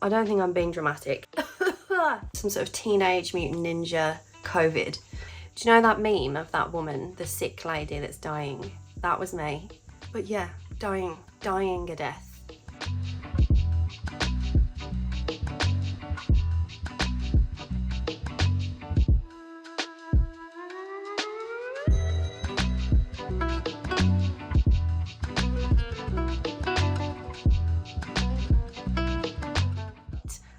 I don't think I'm being dramatic. Some sort of teenage mutant ninja COVID. Do you know that meme of that woman, the sick lady that's dying? That was me. But yeah, dying a death.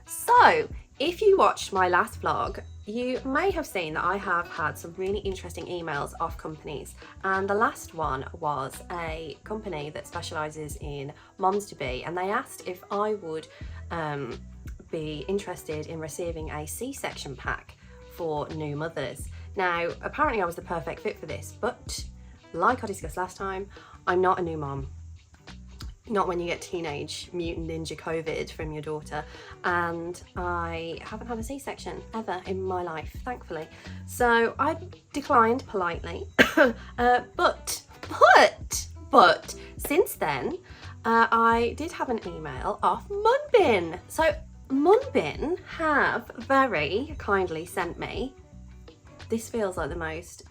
So, if you watched my last vlog, you may have seen that I have had some really interesting emails off companies, and the last one was a company that specialises in moms-to-be, and they asked if I would be interested in receiving a C-section pack for new mothers. Now, apparently I was the perfect fit for this, but like I discussed last time, I'm not a new mom. Not when you get teenage mutant ninja COVID from your daughter, and I haven't had a C-section ever in my life, thankfully. So I declined politely, but since then I did have an email off Munbyn. So Munbyn have very kindly sent me, this feels like the most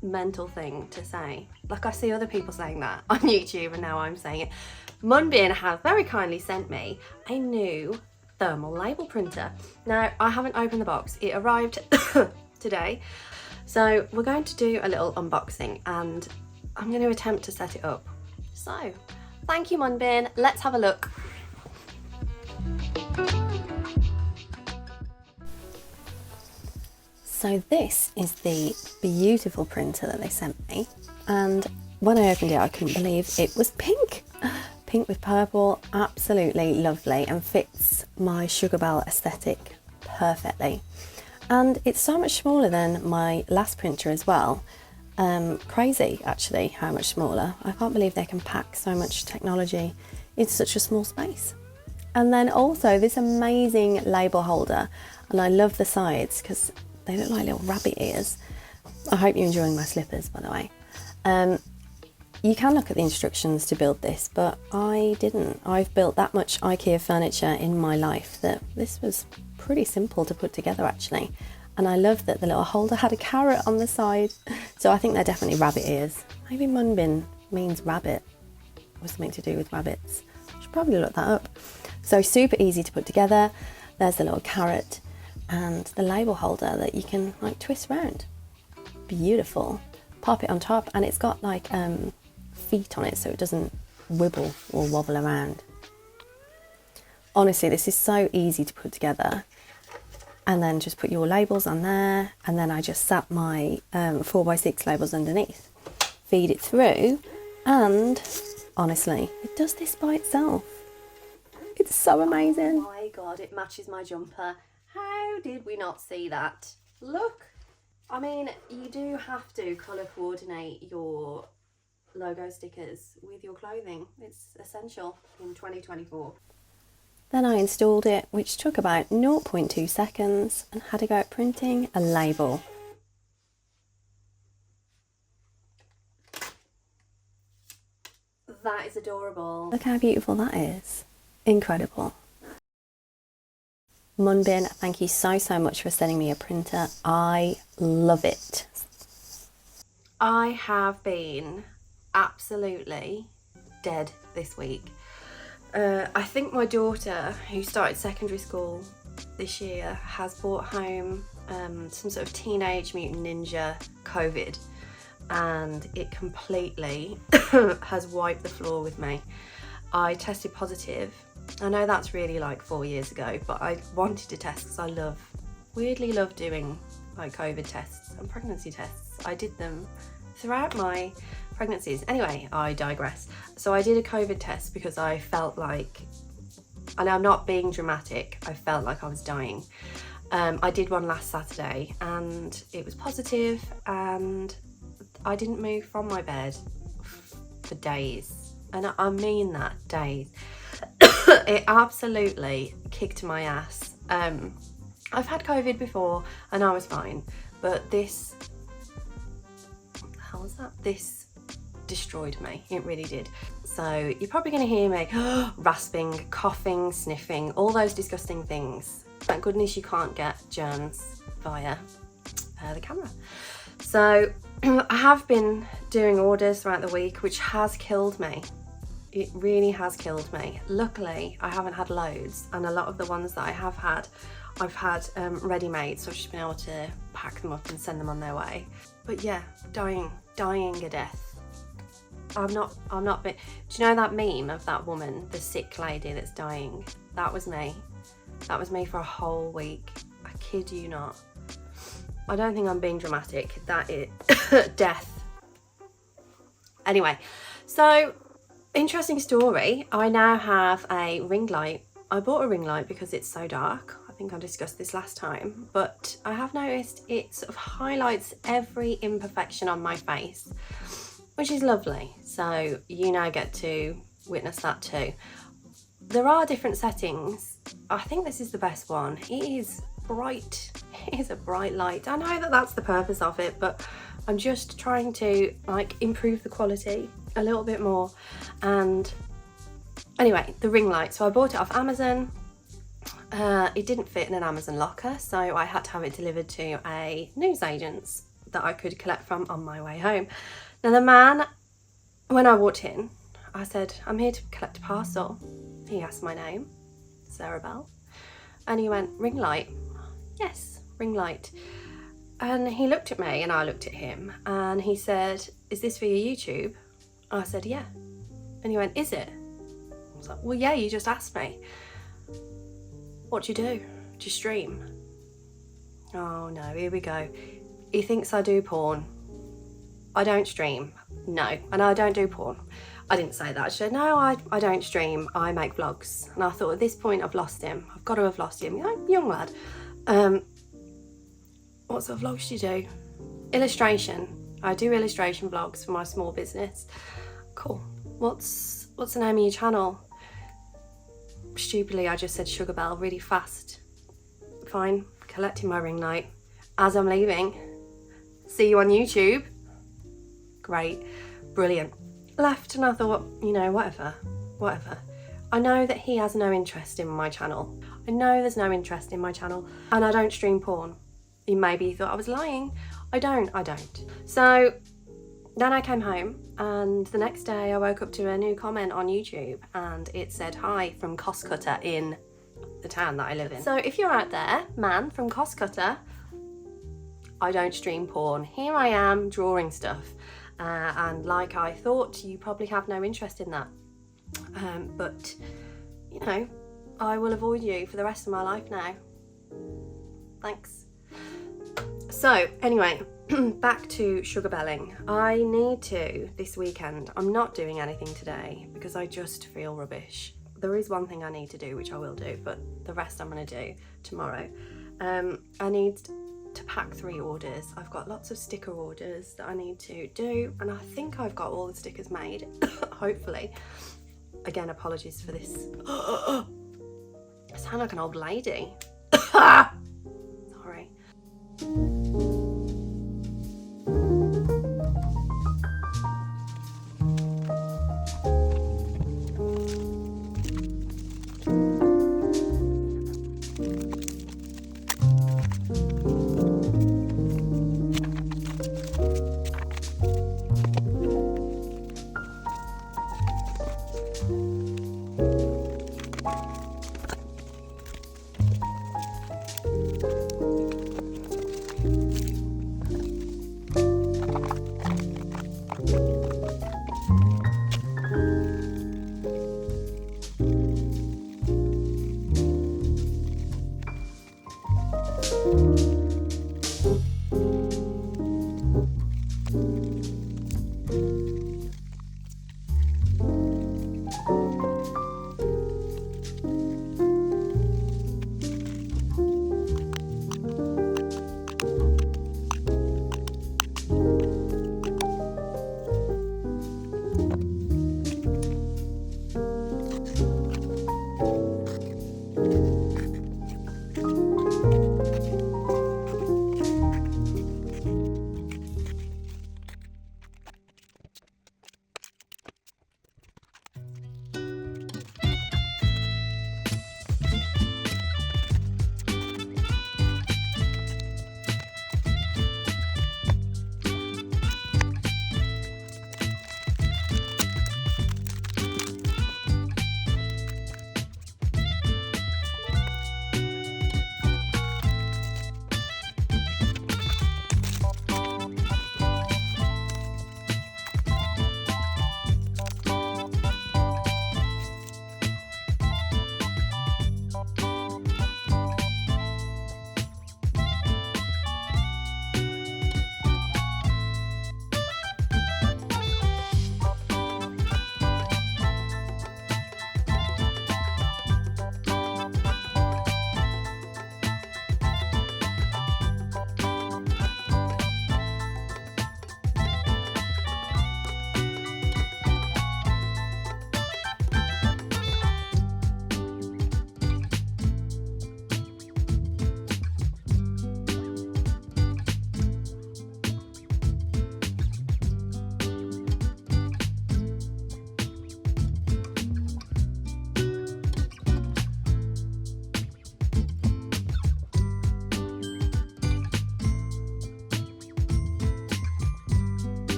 mental thing to say. Like, I see other people saying that on YouTube and now I'm saying it. Munbyn have very kindly sent me a new thermal label printer. Now, I haven't opened the box. It arrived today. So we're going to do a little unboxing and I'm going to attempt to set it up. So, thank you Munbyn. Let's have a look. So this is the beautiful printer that they sent me, and when I opened it I couldn't believe it was pink. Pink with purple, absolutely lovely, and fits my sugar bell aesthetic perfectly. And it's so much smaller than my last printer as well. Crazy actually how much smaller. I can't believe they can pack so much technology in such a small space. And then also this amazing label holder, and I love the sides because they look like little rabbit ears. I hope you're enjoying my slippers, by the way. You can look at the instructions to build this, but I didn't. I've built that much IKEA furniture in my life that this was pretty simple to put together actually. And I love that the little holder had a carrot on the side. So I think they're definitely rabbit ears. Maybe Munbyn means rabbit, or something to do with rabbits. I should probably look that up. So super easy to put together. There's the little carrot and the label holder that you can like twist around. Beautiful. Pop it on top, and it's got like feet on it so it doesn't wibble or wobble around. Honestly, this is so easy to put together, and then just put your labels on there, and then I just sat my 4x6 labels underneath, feed it through, and honestly it does this by itself. It's so amazing. Oh my god, it matches my jumper. How did we not see that? Look, I mean, you do have to colour coordinate your logo stickers with your clothing. It's essential in 2024. Then I installed it, which took about 0.2 seconds, and had to go at printing a label. That is adorable. Look how beautiful that is. Incredible. Munbyn, thank you so much for sending me a printer. I love it. I have been absolutely dead this week. I think my daughter, who started secondary school this year, has brought home some sort of teenage mutant ninja COVID, and it completely has wiped the floor with me. I tested positive. I know that's really like 4 years ago, but I wanted to test because I weirdly love doing like COVID tests and pregnancy tests. I did them throughout my pregnancies. Anyway, I digress. So I did a COVID test because I felt like, and I'm not being dramatic, I felt like I was dying. I did one last Saturday and it was positive, and I didn't move from my bed for days. And I mean that, days. It absolutely kicked my ass. I've had COVID before and I was fine, but this, what the hell is that? This destroyed me. It really did. So you're probably going to hear me rasping, coughing, sniffing, all those disgusting things. Thank goodness you can't get germs via the camera. So I have been doing orders throughout the week, which has killed me. It really has killed me. Luckily, I haven't had loads, and a lot of the ones that I have had, I've had ready-made, so I've just been able to pack them up and send them on their way. But yeah, dying a death. I'm not been. Do you know that meme of that woman, the sick lady that's dying? That was me. That was me for a whole week. I kid you not. I don't think I'm being dramatic. That is death. Anyway, so interesting story. I now have a ring light. I bought a ring light because it's so dark. I think I discussed this last time, but I have noticed it sort of highlights every imperfection on my face, which is lovely. So you now get to witness that too. There are different settings. I think this is the best one. It is bright. It is a bright light. I know that that's the purpose of it, but I'm just trying to like improve the quality a little bit more. And anyway, the ring light. So I bought it off Amazon. It didn't fit in an Amazon locker, so I had to have it delivered to a newsagent's that I could collect from on my way home. Now the man, when I walked in, I said, I'm here to collect a parcel. He asked my name, Sarah Bell, and he went, ring light? Yes, ring light. And he looked at me and I looked at him, and he said, is this for your YouTube? I said, yeah. And he went, is it? I was like, well, yeah, you just asked me. What do you do? Do you stream? Oh no, here we go. He thinks I do porn. I don't stream. No, and I don't do porn. I didn't say that. I said, no, I don't stream. I make vlogs. And I thought at this point I've lost him. I've got to have lost him. Young lad. What sort of vlogs do you do? Illustration. I do illustration vlogs for my small business. Cool. What's the name of your channel? Stupidly, I just said Sugar Bell really fast. Fine. Collecting my ring light. As I'm leaving, see you on YouTube. Great. Brilliant. Left, and I thought, you know, whatever. I know that he has no interest in my channel. I know there's no interest in my channel, and I don't stream porn. Maybe he thought I was lying. I don't. So then I came home, and the next day I woke up to a new comment on YouTube, and it said, hi from Cost Cutter in the town that I live in. So if you're out there, man from Cost Cutter, I don't stream porn. Here I am drawing stuff. And like I thought, you probably have no interest in that. But, you know, I will avoid you for the rest of my life now. Thanks. So, anyway, back to sugar belling. I need to, this weekend, I'm not doing anything today because I just feel rubbish. There is one thing I need to do, which I will do, but the rest I'm going to do tomorrow. I need to pack 3 orders. I've got lots of sticker orders that I need to do, and I think I've got all the stickers made, hopefully. Again, apologies for this. I sound like an old lady. Sorry.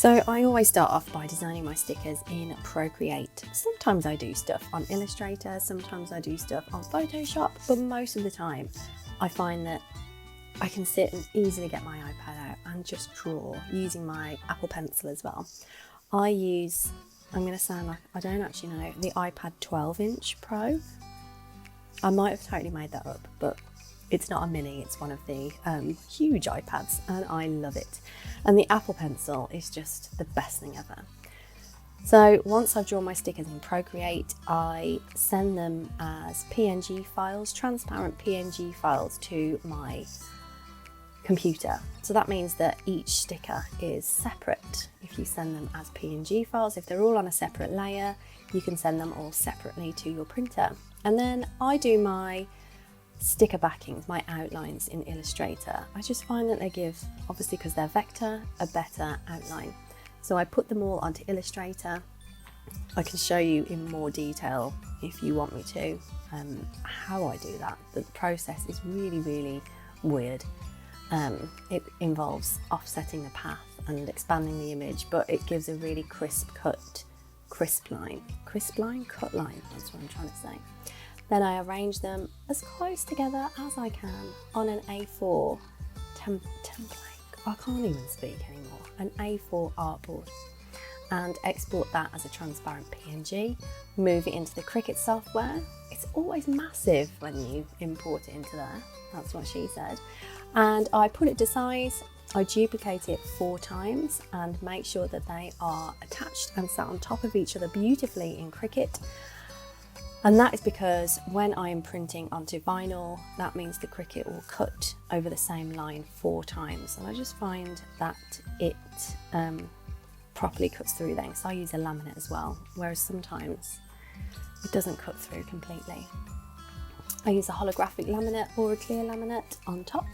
So I always start off by designing my stickers in Procreate. Sometimes I do stuff on Illustrator, sometimes I do stuff on Photoshop, but most of the time I find that I can sit and easily get my iPad out and just draw using my Apple Pencil as well. I use, I'm going to sound like I don't actually know, the iPad 12-inch Pro. I might have totally made that up, but it's not a mini, it's one of the huge iPads, and I love it. And the Apple Pencil is just the best thing ever. So once I've drawn my stickers in Procreate, I send them as PNG files, transparent PNG files to my computer. So that means that each sticker is separate. If you send them as PNG files, if they're all on a separate layer, you can send them all separately to your printer. And then I do my sticker backings, my outlines in Illustrator. I just find that they give, obviously because they're vector, a better outline. So I put them all onto Illustrator. I can show you in more detail if you want me to how I do that. The process is really, really weird. It involves offsetting the path and expanding the image, but it gives a really cut line, that's what I'm trying to say. Then I arrange them as close together as I can on an A4 template. I can't even speak anymore. An A4 artboard, and export that as a transparent PNG. Move it into the Cricut software. It's always massive when you import it into there. That's what she said. And I put it to size. I duplicate it 4 times and make sure that they are attached and sat on top of each other beautifully in Cricut. And that is because when I'm printing onto vinyl, that means the Cricut will cut over the same line 4 times. And I just find that it properly cuts through then. So I use a laminate as well, whereas sometimes it doesn't cut through completely. I use a holographic laminate or a clear laminate on top.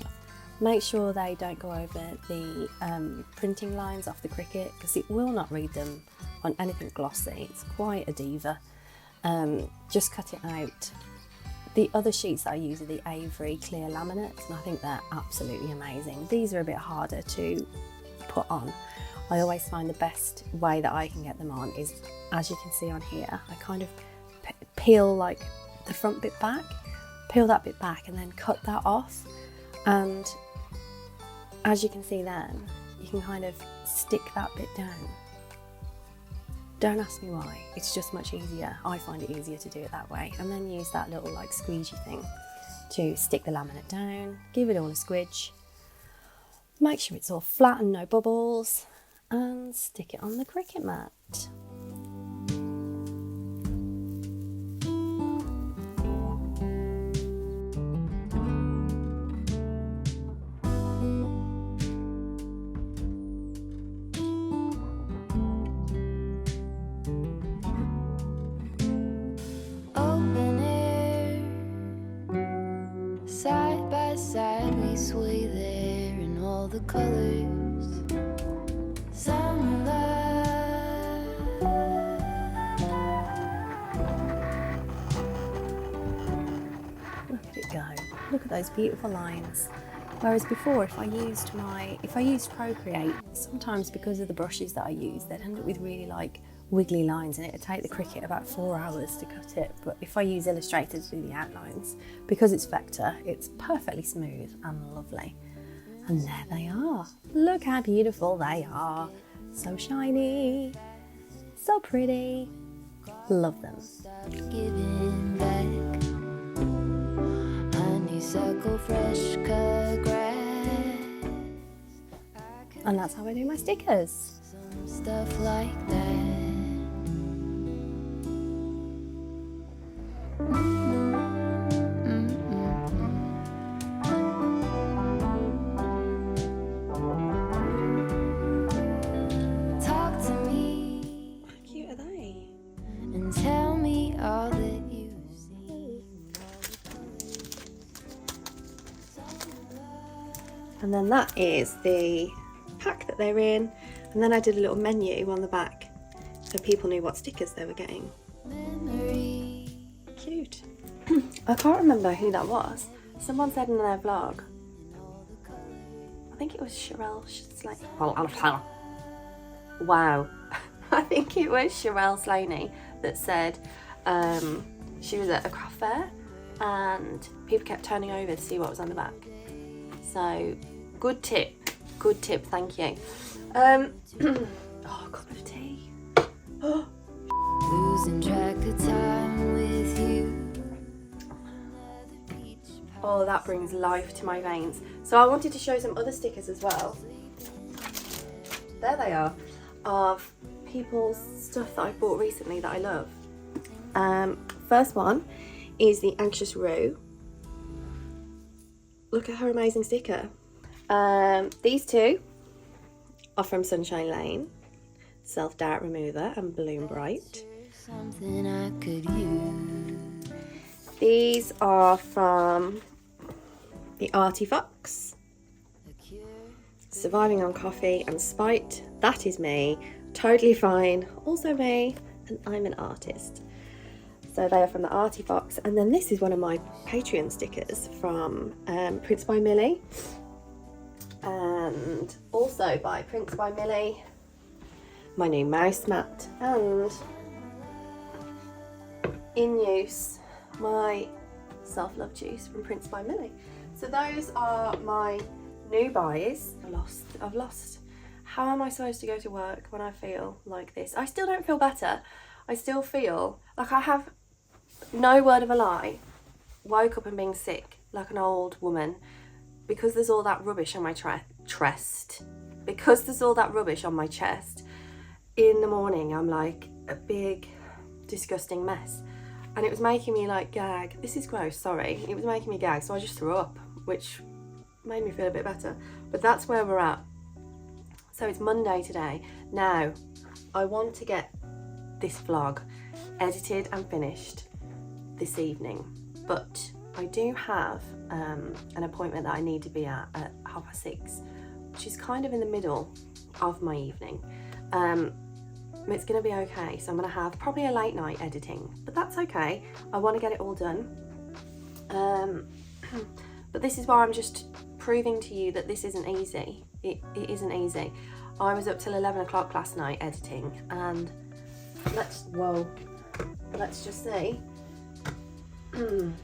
Make sure they don't go over the printing lines off the Cricut, because it will not read them on anything glossy. It's quite a diva. Just cut it out. The other sheets that I use are the Avery clear laminates, and I think they're absolutely amazing. These are a bit harder to put on. I always find the best way that I can get them on is, as you can see on here, I kind of peel like the front bit back, peel that bit back and then cut that off. And as you can see then, you can kind of stick that bit down. Don't ask me why, it's just much easier. I find it easier to do it that way. And then use that little like squeegee thing to stick the laminate down, give it all a squidge, make sure it's all flat and no bubbles, and stick it on the Cricut mat. Open air, side by side we sway there in all the colors. Summer love. Look at it go. Look at those beautiful lines. Whereas before, if I used Procreate, sometimes because of the brushes that I use, they'd end up with really like wiggly lines, and it'd take the Cricut about 4 hours to cut it. But if I use Illustrator to do the outlines, because it's vector, it's perfectly smooth and lovely. And there they are. Look how beautiful they are. So shiny, so pretty. Love them. Giving back. Honeysuckle, fresh cut grass. And that's how I do my stickers. Some stuff like that. Talk to me. How cute are they? And tell me all that you see. And then that is the pack that they're in. And then I did a little menu on the back so people knew what stickers they were getting. Memory. Cute. I can't remember who that was. Someone said in their vlog, I think it was Sherelle, wow. I think it was Sherelle Slaney that said she was at a craft fair and people kept turning over to see what was on the back. So good tip, thank you. Oh, a cup of tea. Losing track of time with you. Oh, that brings life to my veins. So I wanted to show some other stickers as well. There they are, of people's stuff that I bought recently that I love. First one is the Anxious Rue. Look at her amazing sticker. These two are from Sunshine Lane, Self Doubt Remover and Bloom Bright. Something I could use. These are from the Arty Fox, Surviving on Coffee and Spite. That is me, totally fine, also me, and I'm an artist. So they are from the Arty Fox. And then this is one of my Patreon stickers from Prince by Millie. And also by Prince by Millie, my new mouse mat, and in use, my self-love juice from Prince by Millie. So those are my new buys. I've lost. How am I supposed to go to work when I feel like this? I still don't feel better. I still feel like I have, no word of a lie, woke up and being sick like an old woman because there's all that rubbish on my chest. Because there's all that rubbish on my chest. In the morning, I'm like a big, disgusting mess. And it was making me like gag. This is gross, sorry. It was making me gag, so I just threw up, which made me feel a bit better. But that's where we're at. So it's Monday today. Now, I want to get this vlog edited and finished this evening, but I do have an appointment that I need to be at 6:30, which is kind of in the middle of my evening. It's going to be okay, so I'm going to have probably a late night editing, but that's okay. I want to get it all done. But this is why I'm just proving to you that this isn't easy. It isn't easy. I was up till 11 o'clock last night editing, and let's just see. I'm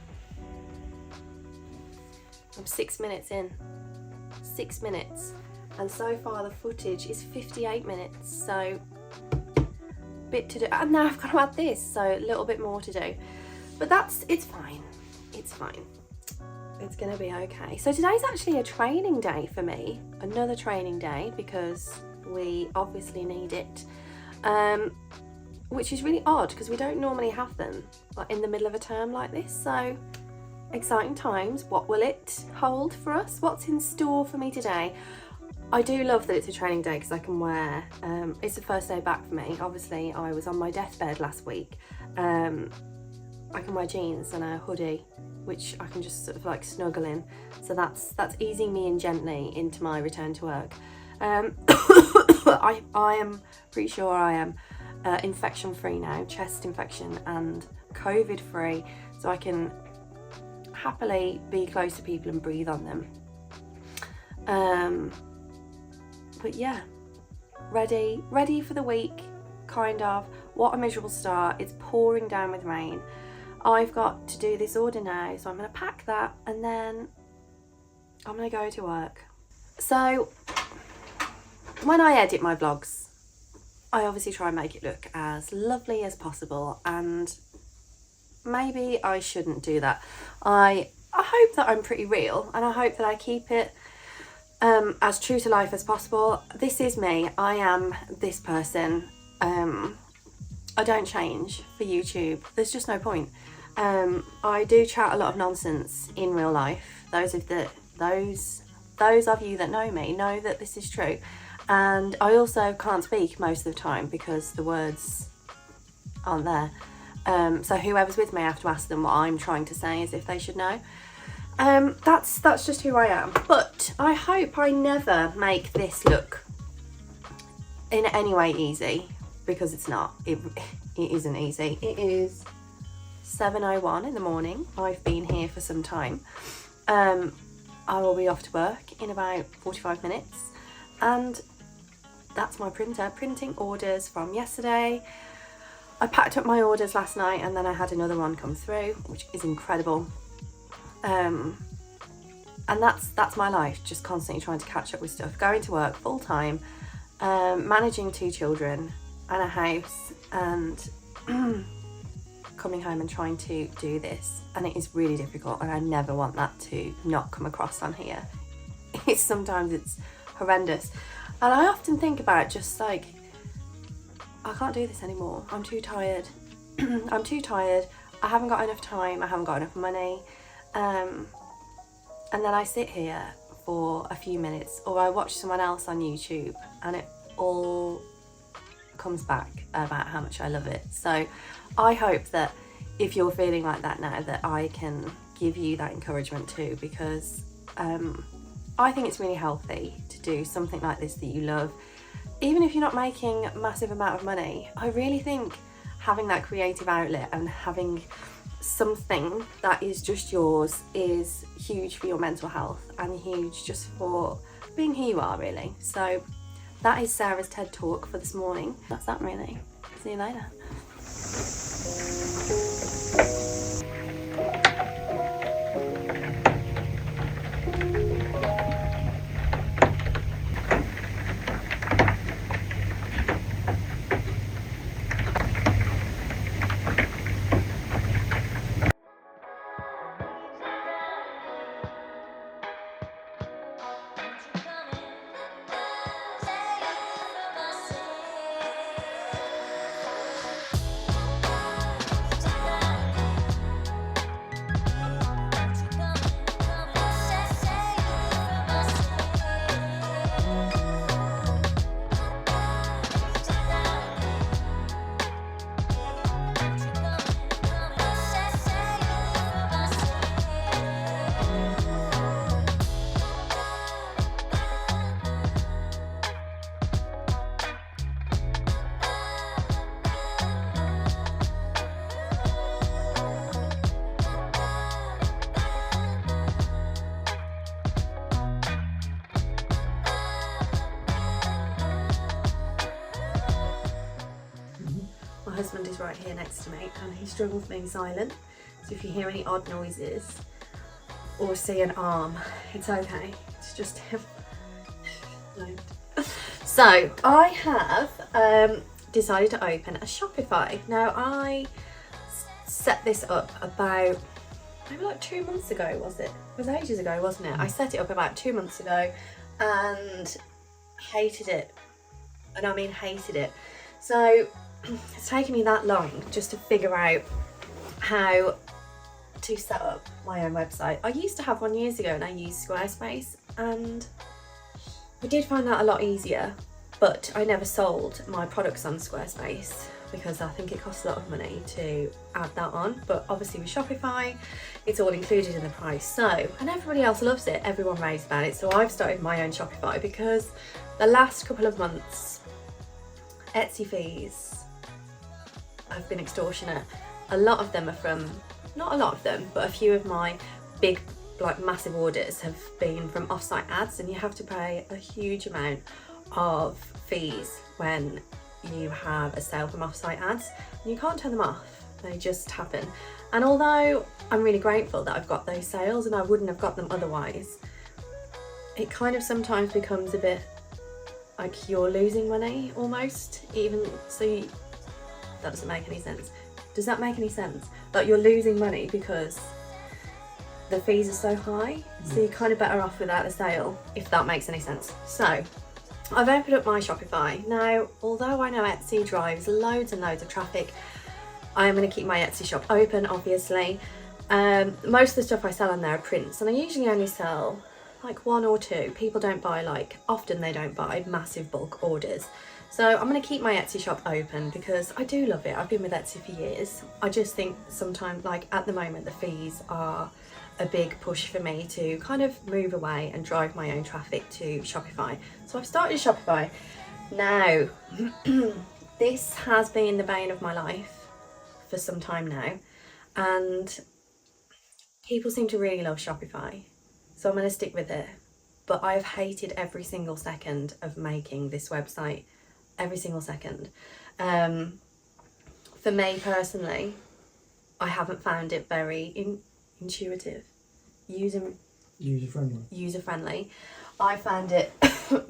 6 minutes in. 6 minutes. And so far the footage is 58 minutes, so bit to do. And now I've got to add this, so a little bit more to do. But it's fine. It's fine. It's gonna be okay. So today's actually a training day for me. Another training day, because we obviously need it. Which is really odd because we don't normally have them like in the middle of a term like this. So exciting times. What will it hold for us? What's in store for me today? I do love that it's a training day because I can wear, it's the first day back for me. Obviously I was on my deathbed last week. I can wear jeans and a hoodie, which I can just sort of like snuggle in. So that's easing me in gently into my return to work. I am pretty sure I am infection free now, chest infection and COVID free, so I can happily be close to people and breathe on them. But yeah, ready for the week, kind of. What a miserable start. It's pouring down with rain. I've got to do this order now, so I'm going to pack that and then I'm going to go to work. So when I edit my vlogs, I obviously try and make it look as lovely as possible, and maybe I shouldn't do that. I hope that I'm pretty real, and I hope that I keep it as true to life as possible. This is me. I am this person. I don't change for YouTube. There's just no point. I do chat a lot of nonsense in real life. Those of you that know me know that this is true. And I also can't speak most of the time because the words aren't there. So whoever's with me, I have to ask them what I'm trying to say as if they should know. That's just who I am. But I hope I never make this look in any way easy, because it's not. It isn't easy. It is 7:01 in the morning. I've been here for some time. I will be off to work in about 45 minutes, and that's my printer, printing orders from yesterday. I packed up my orders last night and then I had another one come through, which is incredible. And that's my life, just constantly trying to catch up with stuff, going to work full time, managing 2 children and a house, and coming home and trying to do this. And it is really difficult, and I never want that to not come across on here. Sometimes it's horrendous, and I often think about just like, I can't do this anymore. I'm too tired. I'm too tired. I haven't got enough time. I haven't got enough money. And then I sit here for a few minutes, or I watch someone else on YouTube, and it all comes back about how much I love it. So I hope that if you're feeling like that now, that I can give you that encouragement too, because I think it's really healthy to do something like this that you love. Even if you're not making a massive amount of money, I really think having that creative outlet and having something that is just yours is huge for your mental health and huge just for being who you are, really. So that is Sarah's TED Talk for this morning. That's that, really. See you later. My husband is right here next to me and he struggles being silent, so if you hear any odd noises or see an arm, it's okay, it's just him. No. So I have decided to open a Shopify. Now I set this up about maybe like 2 months ago, was it? It was ages ago, wasn't it? I set it up about 2 months ago and hated it, and I mean hated it. So it's taken me that long just to figure out how to set up my own website. I used to have one years ago and I used Squarespace, and I did find that a lot easier, but I never sold my products on Squarespace because I think it costs a lot of money to add that on. But obviously with Shopify, it's all included in the price. So, and everybody else loves it, everyone raves about it. So I've started my own Shopify because the last couple of months, Etsy fees have been extortionate. A lot of them are from, not a lot of them, but a few of my big, like massive orders have been from off-site ads, and you have to pay a huge amount of fees when you have a sale from off-site ads, and you can't turn them off, they just happen. And although I'm really grateful that I've got those sales and I wouldn't have got them otherwise, it kind of sometimes becomes a bit like you're losing money almost, even so that doesn't make any sense. Does that make any sense? Like you're losing money because the fees are so high, so you're kind of better off without a sale, if that makes any sense. So I've opened up my Shopify. Now, although I know Etsy drives loads and loads of traffic, I am going to keep my Etsy shop open, obviously. Most of the stuff I sell on there are prints, and I usually only sell like 1 or 2. People don't buy, like, often they don't buy massive bulk orders. So I'm going to keep my Etsy shop open because I do love it. I've been with Etsy for years. I just think sometimes, like at the moment, the fees are a big push for me to kind of move away and drive my own traffic to Shopify. So I've started Shopify. Now, this has been the bane of my life for some time now, and people seem to really love Shopify. So I'm going to stick with it. but I've hated every single second of making this website. Every single second. For me personally, I haven't found it very intuitive, user-friendly. I found it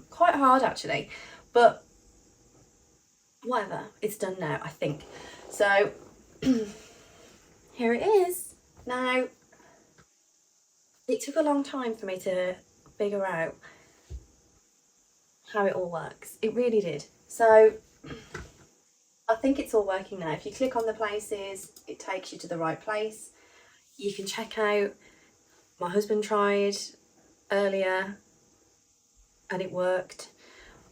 quite hard actually, but whatever, it's done now, I think. So here it is. Now, it took a long time for me to figure out how it all works. It really did. So I think it's all working now. If you click on the places, it takes you to the right place. You can check out. My husband tried earlier and it worked.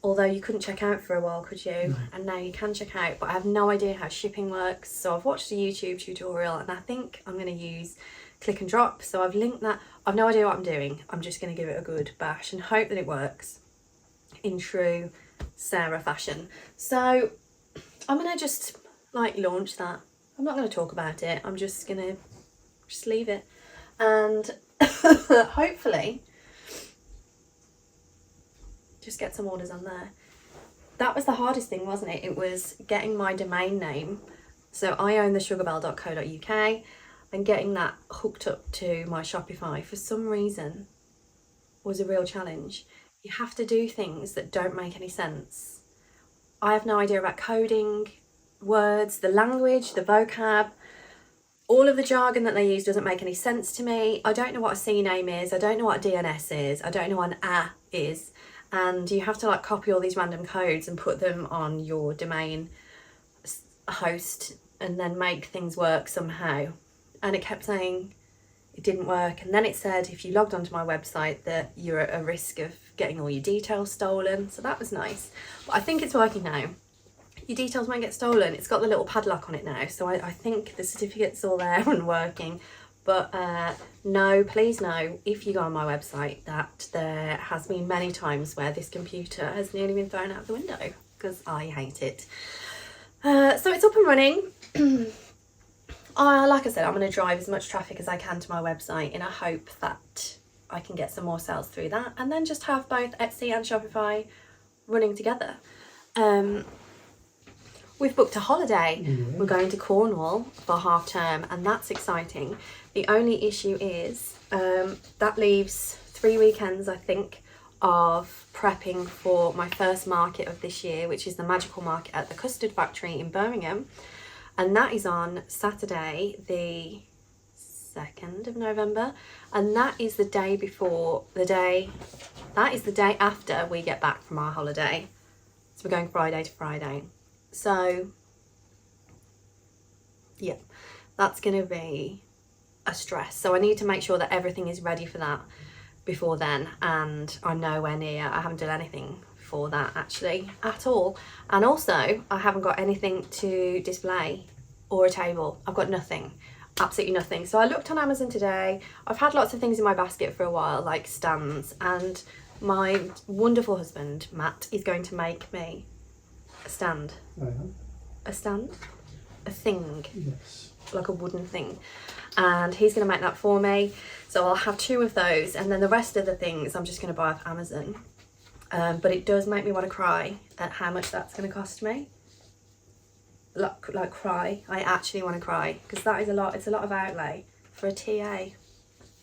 Although you couldn't check out for a while, could you? No. And now you can check out, but I have no idea how shipping works. So I've watched a YouTube tutorial and I think I'm going to use click and drop. So I've linked that. I've no idea what I'm doing. I'm just going to give it a good bash and hope that it works in true Sarah fashion. So I'm going to just like launch that. I'm not going to talk about it. I'm just going to just leave it. And hopefully just get some orders on there. That was the hardest thing, wasn't it? It was getting my domain name. So I own the sugarbelle.co.uk, and getting that hooked up to my Shopify for some reason was a real challenge. You have to do things that don't make any sense. I have no idea about coding, words, the language, the vocab. All of the jargon that they use doesn't make any sense to me. I don't know what a CNAME is. I don't know what a DNS is. I don't know what an A is. And you have to like copy all these random codes and put them on your domain host and then make things work somehow. And it kept saying it didn't work. And then it said if you logged onto my website that you're at a risk of getting all your details stolen. So that was nice. But I think it's working now. Your details won't get stolen. It's got the little padlock on it now. So I think the certificate's all there and working. But no, please know, if you go on my website, that there has been many times where this computer has nearly been thrown out the window because I hate it. So it's up and running. Like I said, I'm going to drive as much traffic as I can to my website in a hope that I can get some more sales through that, and then just have both Etsy and Shopify running together. We've booked a holiday. Mm-hmm. We're going to Cornwall for half term, and that's exciting. The only issue is that leaves 3 weekends, I think, of prepping for my first market of this year, which is the Magical Market at the Custard Factory in Birmingham. And that is on Saturday, the 2nd of November. And that is the day after we get back from our holiday. So we're going Friday to Friday. So, yeah, that's going to be a stress. So I need to make sure that everything is ready for that before then. And I'm nowhere near, I haven't done anything for that actually at all. And also, I haven't got anything to display or a table. I've got nothing, absolutely nothing. So I looked on Amazon today. I've had lots of things in my basket for a while, like stands. And my wonderful husband, Matt, is going to make me a stand. A stand? A thing. Yes. Like a wooden thing. And he's going to make that for me. So I'll have 2 of those. And then the rest of the things I'm just going to buy off Amazon. But it does make me want to cry at how much that's going to cost me. Like cry. I actually want to cry. Because that is a lot. It's a lot of outlay for a TA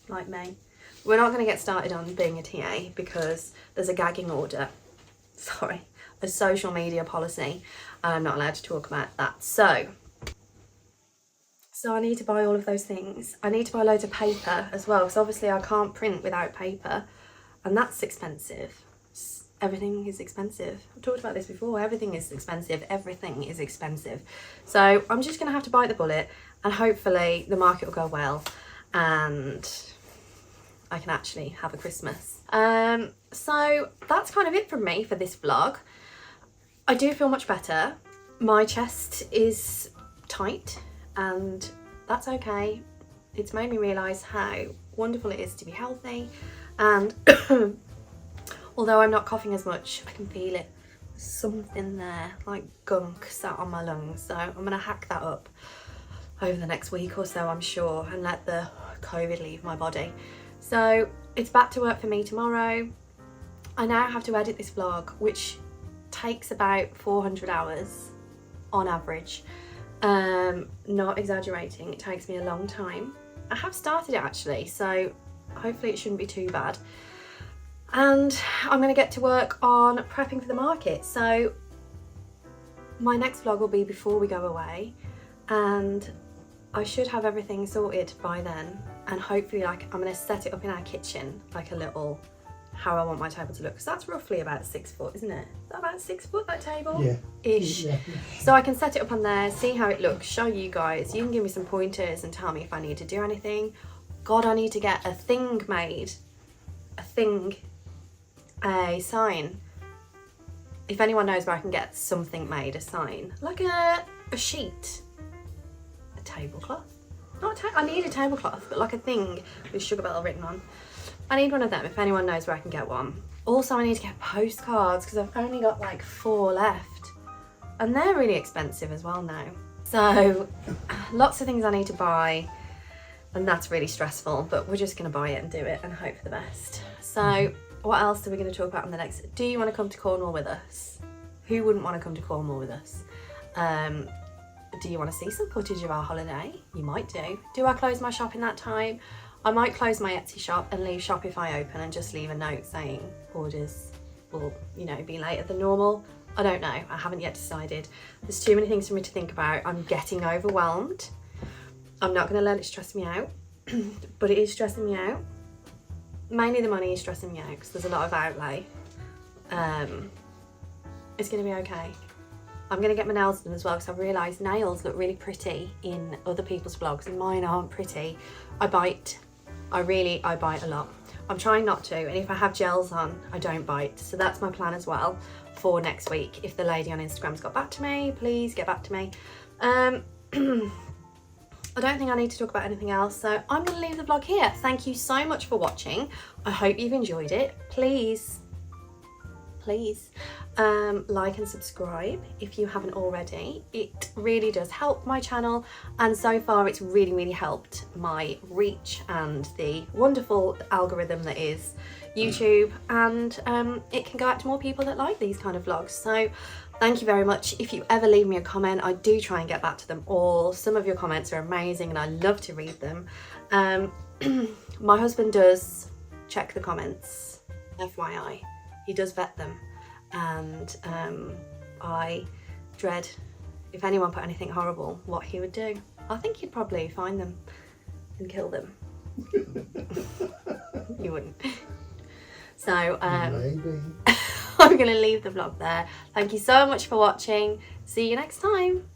like me. We're not going to get started on being a TA because there's a gagging order. Sorry. A social media policy, and I'm not allowed to talk about that. So I need to buy all of those things. I need to buy loads of paper as well, because obviously I can't print without paper, and that's expensive. Everything is expensive. I've talked about this before. Everything is expensive. Everything is expensive. So I'm just going to have to bite the bullet, and hopefully the market will go well, and I can actually have a Christmas. So that's kind of it from me for this vlog. I do feel much better. My chest is tight, and that's okay. It's made me realise how wonderful it is to be healthy, and although I'm not coughing as much, I can feel it. There's something there, like gunk sat on my lungs, so I'm going to hack that up over the next week or so, I'm sure, and let the COVID leave my body. So it's back to work for me tomorrow. I now have to edit this vlog, which takes about 400 hours on average. Not exaggerating, it takes me a long time. I have started it actually, so hopefully it shouldn't be too bad. And I'm going to get to work on prepping for the market. So my next vlog will be before we go away, and I should have everything sorted by then. And hopefully, like, I'm going to set it up in our kitchen, like a little, how I want my table to look, because that's roughly about 6 foot, isn't it? Is that about 6 foot, that table? Yeah. Ish. Yeah. So I can set it up on there, see how it looks, show you guys. You can give me some pointers and tell me if I need to do anything. God, I need to get a thing made. A sign. If anyone knows where I can get something made, a sign. Like a sheet. A tablecloth. I need a tablecloth, but like a thing with Sugar Bell written on. I need one of them if anyone knows where I can get one. Also, I need to get postcards because I've only got like 4 left. And they're really expensive as well now. So, lots of things I need to buy. And that's really stressful, but we're just going to buy it and do it and hope for the best. So, what else are we going to talk about in the next? Do you want to come to Cornwall with us? Who wouldn't want to come to Cornwall with us? Do you want to see some footage of our holiday? You might do. Do I close my shop in that time? I might close my Etsy shop and leave Shopify open and just leave a note saying orders will, you know, be later than normal. I don't know. I haven't yet decided. There's too many things for me to think about. I'm getting overwhelmed. I'm not going to let it stress me out, but it is stressing me out. Mainly the money is stressing me out because there's a lot of outlay. It's going to be okay. I'm going to get my nails done as well because I've realised nails look really pretty in other people's vlogs and mine aren't pretty. I bite. I bite a lot. I'm trying not to, and if I have gels on, I don't bite. So that's my plan as well for next week. If the lady on Instagram's got back to me, please get back to me. I don't think I need to talk about anything else, so I'm going to leave the vlog here. Thank you so much for watching. I hope you've enjoyed it. Please like and subscribe if you haven't already. It really does help my channel, and so far it's really helped my reach and the wonderful algorithm that is YouTube, and it can go out to more people that like these kind of vlogs. So thank you very much. If you ever leave me a comment, I do try and get back to them all. Some of your comments are amazing and I love to read them. My husband does check the comments, FYI. He does vet them, and I dread if anyone put anything horrible what he would do. I think he'd probably find them and kill them. You wouldn't. So Maybe. I'm going to leave the vlog there. Thank you so much for watching. See you next time.